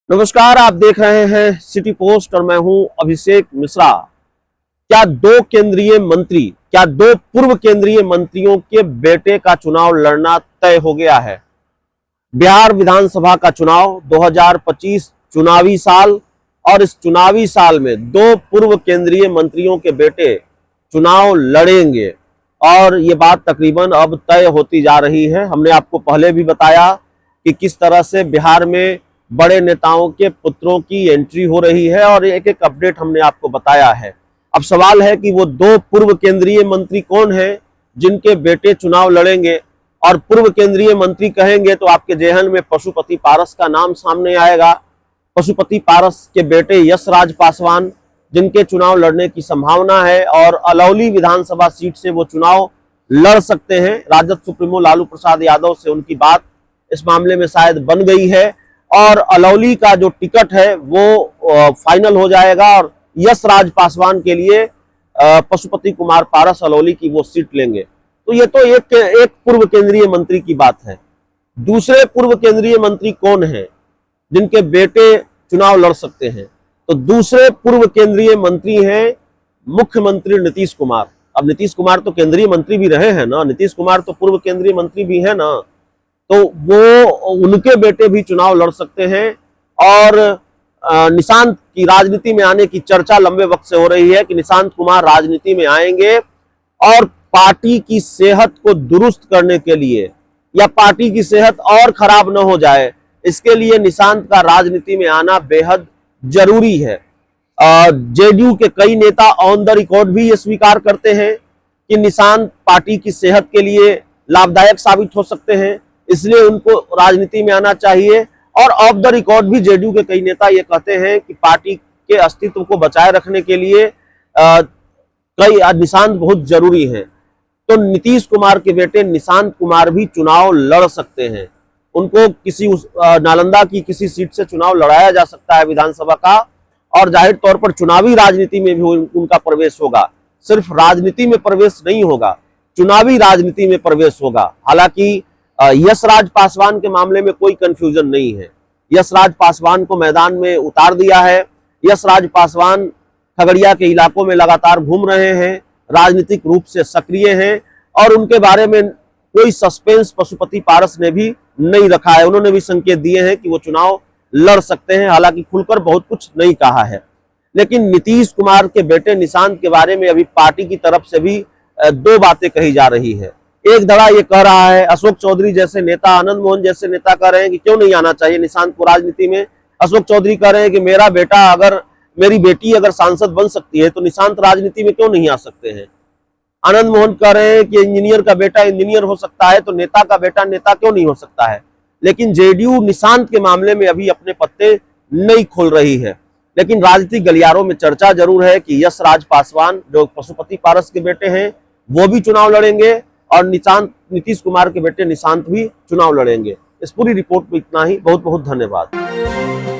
नमस्कार, आप देख रहे हैं सिटी पोस्ट और मैं हूं अभिषेक मिश्रा। क्या दो पूर्व केंद्रीय मंत्रियों के बेटे का चुनाव लड़ना तय हो गया है। बिहार विधानसभा का चुनाव 2025 चुनावी साल और इस चुनावी साल में दो पूर्व केंद्रीय मंत्रियों के बेटे चुनाव लड़ेंगे और ये बात तकरीबन अब तय होती जा रही है। हमने आपको पहले भी बताया कि किस तरह से बिहार में बड़े नेताओं के पुत्रों की एंट्री हो रही है और एक एक अपडेट हमने आपको बताया है। अब सवाल है कि वो दो पूर्व केंद्रीय मंत्री कौन हैं जिनके बेटे चुनाव लड़ेंगे। और पूर्व केंद्रीय मंत्री कहेंगे तो आपके जेहन में पशुपति पारस का नाम सामने आएगा। पशुपति पारस के बेटे यशराज पासवान जिनके चुनाव लड़ने की संभावना है और अलौली विधानसभा सीट से वो चुनाव लड़ सकते हैं। राजद सुप्रीमो लालू प्रसाद यादव से उनकी बात इस मामले में शायद बन गई है और अलौली का जो टिकट है वो फाइनल हो जाएगा और यशराज पासवान के लिए पशुपति कुमार पारस अलौली की वो सीट लेंगे। तो ये तो एक पूर्व केंद्रीय मंत्री की बात है। दूसरे पूर्व केंद्रीय मंत्री कौन हैं जिनके बेटे चुनाव लड़ सकते हैं? तो दूसरे पूर्व केंद्रीय मंत्री हैं मुख्यमंत्री नीतीश कुमार। अब नीतीश कुमार तो केंद्रीय मंत्री भी रहे हैं ना, नीतीश कुमार तो पूर्व केंद्रीय मंत्री भी है ना, तो वो उनके बेटे भी चुनाव लड़ सकते हैं। और निशांत की राजनीति में आने की चर्चा लंबे वक्त से हो रही है कि निशांत कुमार राजनीति में आएंगे और पार्टी की सेहत को दुरुस्त करने के लिए या पार्टी की सेहत और खराब न हो जाए, इसके लिए निशांत का राजनीति में आना बेहद जरूरी है। जेडीयू के कई नेता ऑन द रिकॉर्ड भी ये स्वीकार करते हैं कि निशांत पार्टी की सेहत के लिए लाभदायक साबित हो सकते हैं, इसलिए उनको राजनीति में आना चाहिए। और ऑफ द रिकॉर्ड भी जेडीयू के कई नेता ये कहते हैं कि पार्टी के अस्तित्व को बचाए रखने के लिए कई निशांत बहुत जरूरी हैं। तो नीतीश कुमार के बेटे निशांत कुमार भी चुनाव लड़ सकते हैं। उनको किसी नालंदा की किसी सीट से चुनाव लड़ाया जा सकता है विधानसभा का, और जाहिर तौर पर चुनावी राजनीति में भी उनका प्रवेश होगा। सिर्फ राजनीति में प्रवेश नहीं होगा, चुनावी राजनीति में प्रवेश होगा। हालांकि यशराज पासवान के मामले में कोई कंफ्यूजन नहीं है। यशराज पासवान को मैदान में उतार दिया है। यशराज पासवान खगड़िया के इलाकों में लगातार घूम रहे हैं, राजनीतिक रूप से सक्रिय हैं और उनके बारे में कोई सस्पेंस पशुपति पारस ने भी नहीं रखा है। उन्होंने भी संकेत दिए हैं कि वो चुनाव लड़ सकते हैं, हालांकि खुलकर बहुत कुछ नहीं कहा है। लेकिन नीतीश कुमार के बेटे निशांत के बारे में अभी पार्टी की तरफ से भी दो बातें कही जा रही है। एक धड़ा ये कह रहा है, अशोक चौधरी जैसे नेता, आनंद मोहन जैसे नेता कह रहे हैं कि क्यों नहीं आना चाहिए निशांत को राजनीति में। अशोक चौधरी कह रहे हैं कि मेरी बेटी अगर सांसद बन सकती है तो निशांत राजनीति में क्यों नहीं आ सकते हैं। आनंद मोहन कह रहे हैं कि इंजीनियर का बेटा इंजीनियर हो सकता है तो नेता का बेटा नेता क्यों नहीं हो सकता है। लेकिन जेडीयू निशांत के मामले में अभी अपने पत्ते नहीं खोल रही है। लेकिन राजनीतिक गलियारों में चर्चा जरूर है कि यशराज पासवान जो पशुपति पारस के बेटे हैं वो भी चुनाव लड़ेंगे और नीतीश कुमार के बेटे निशांत भी चुनाव लड़ेंगे। इस पूरी रिपोर्ट में इतना ही। बहुत बहुत धन्यवाद।